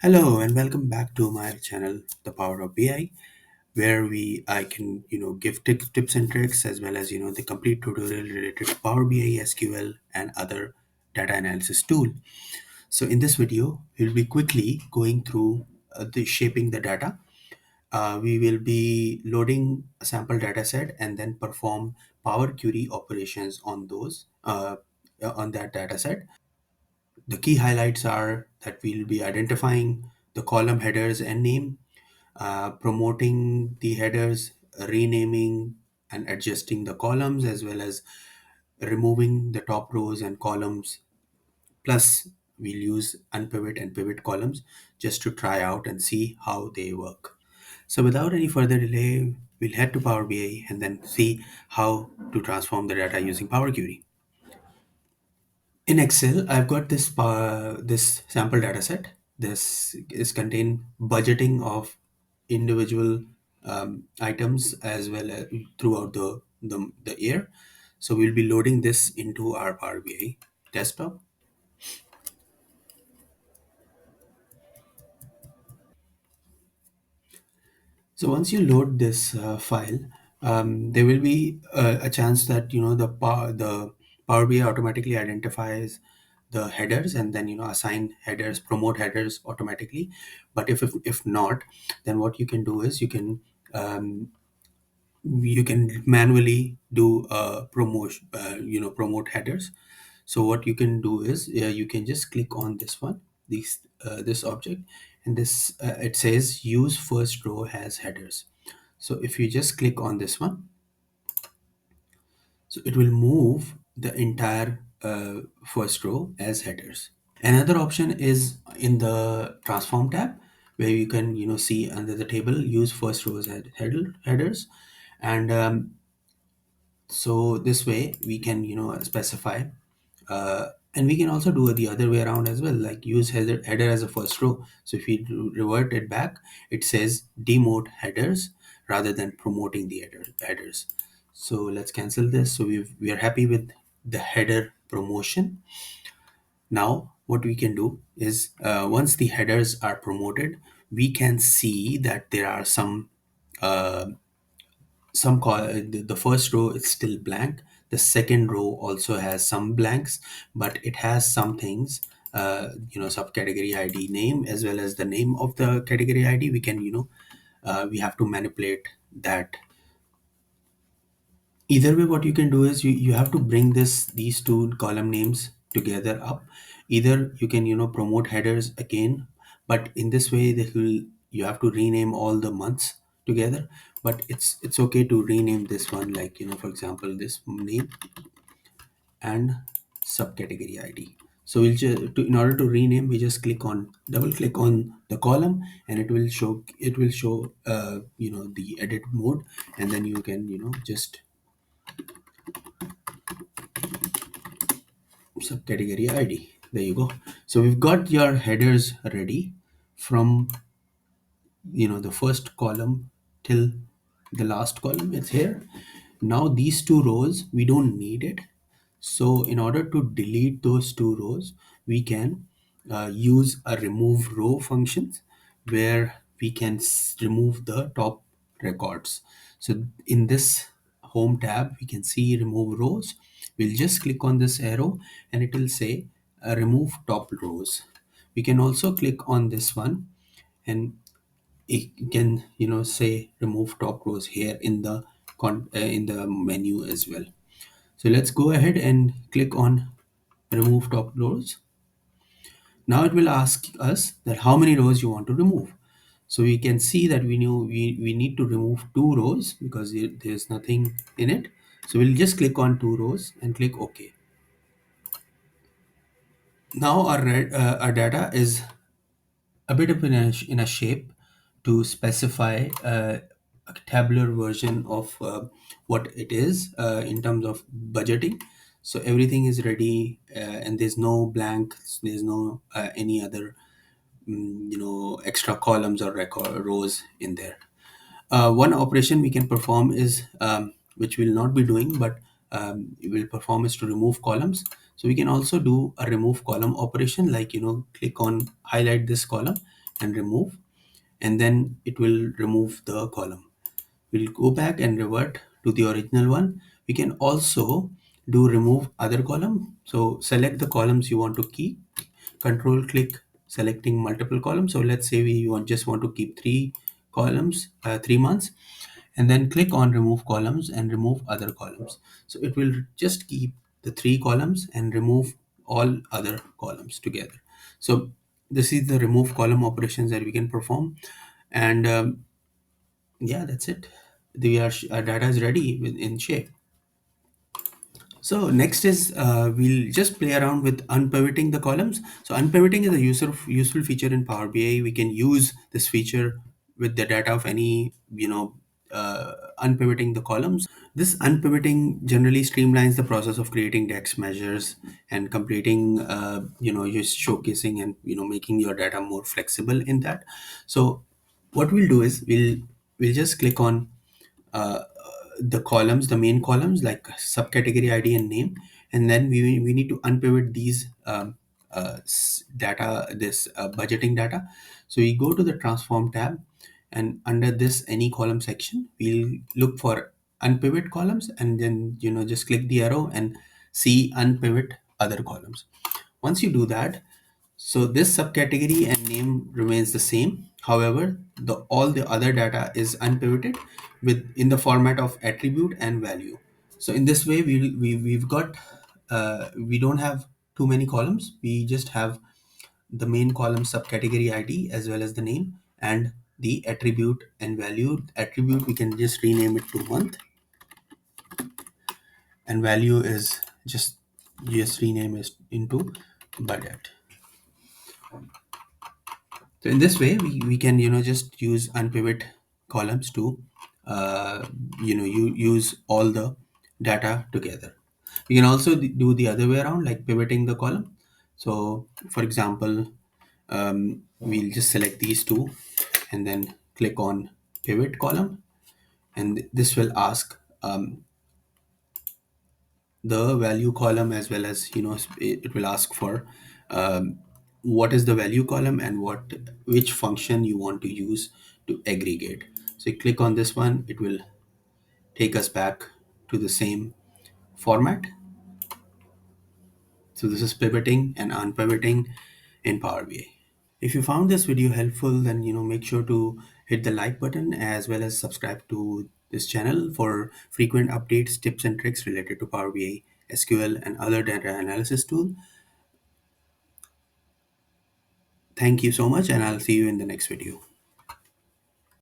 Hello and welcome back to my channel, The Power of BI, where I can give tips and tricks as well as the complete tutorial related to Power BI, SQL, and other data analysis tool. So in this video, we'll be quickly going through the shaping the data. We will be loading a sample data set and then perform Power Query operations on those on that data set. The key highlights are that we'll be identifying the column headers and name, promoting the headers, renaming and adjusting the columns, as well as removing the top rows and columns. Plus, we'll use unpivot and pivot columns just to try out and see how they work. So, without any further delay, we'll head to Power BI and then see how to transform the data using Power Query. In Excel, I've got this sample data set. This is contain budgeting of individual items as well as throughout the year. So we'll be loading this into our Power BI desktop. So once you load this file, there will be a chance that the Power BI automatically identifies the headers and then assign headers, promote headers automatically. But if not, then what you can do is um, you can manually do promotion, promote headers. So what you can do is you can just click on this one, this object, and this it says use first row as headers. So if you just click on this one, so it will move the entire first row as headers. Another option is in the transform tab, where you can see under the table use first rows as headers, and so this way we can specify, and we can also do it the other way around as well, like use header as a first row. So if we revert it back, it says demote headers rather than promoting the headers. So let's cancel this. So we are happy with the header promotion. Now what we can do is, once the headers are promoted, we can see that there are uh, the first row is still blank. The second row also has some blanks, but it has some things, subcategory id name as well as the name of the category id. We can we have to manipulate that. Either way, what you can do is you have to bring these two column names together up. Either you can promote headers again, but in this way you have to rename all the months together. But it's okay to rename this one, like for example this name and subcategory id. So in order to rename, we just double click on the column, and it will show the edit mode, and then you can just subcategory id. There you go. So we've got your headers ready from the first column till the last column. It's here. Now these two rows we don't need it. So in order to delete those two rows, we can use a remove row functions, where we can remove the top records. So in this home tab, we can see remove rows. We'll just click on this arrow and it will say remove top rows. We can also click on this one, and it can say remove top rows here in the in the menu as well. So let's go ahead and click on remove top rows. Now it will ask us that how many rows you want to remove. So we can see that we need to remove two rows because there's nothing in it. So we'll just click on two rows and click OK. Now our data is a bit of in a shape to specify a tabular version of what it is in terms of budgeting. So everything is ready, and there's no blank, there's no any other extra columns or record rows in there. One operation we can perform is, which we'll not be doing, but we will perform, is to remove columns. So we can also do a remove column operation, like click on highlight this column and remove, and then it will remove the column. We'll go back and revert to the original one. We can also do remove other column. So select the columns you want to keep, control click selecting multiple columns. So let's say just want to keep three columns, 3 months, and then click on remove columns and remove other columns. So it will just keep the three columns and remove all other columns together. So this is the remove column operations that we can perform. And yeah, that's it. Our data is ready in shape. So next is we'll just play around with unpivoting the columns. So unpivoting is a useful feature in Power BI. We can use this feature with the data of any, unpivoting the columns. This unpivoting generally streamlines the process of creating DEX measures and completing, just showcasing and making your data more flexible in that. So what we'll do is we'll just click on uh, the columns, the main columns like subcategory ID and name, and then we need to unpivot these data, this budgeting data. So we go to the transform tab, and under this any column section, we'll look for unpivot columns, and then just click the arrow and see unpivot other columns. Once you do that, so this subcategory and name remains the same. However, all the other data is unpivoted with in the format of attribute and value. So in this way, we've got we don't have too many columns. We just have the main column subcategory ID as well as the name and the attribute and value. Attribute we can just rename it to month, and value is just rename it into budget. So in this way, we can just use unpivot columns to you use all the data together. We can also do the other way around, like pivoting the column. So for example, we'll just select these two and then click on pivot column, and this will ask the value column as well as it will ask for um, what is the value column and which function you want to use to aggregate. So you click on this one, it will take us back to the same format. So this is pivoting and unpivoting in Power BI. If you found this video helpful, then make sure to hit the like button as well as subscribe to this channel for frequent updates, tips and tricks related to Power BI, SQL and other data analysis tool. Thank you so much, and I'll see you in the next video.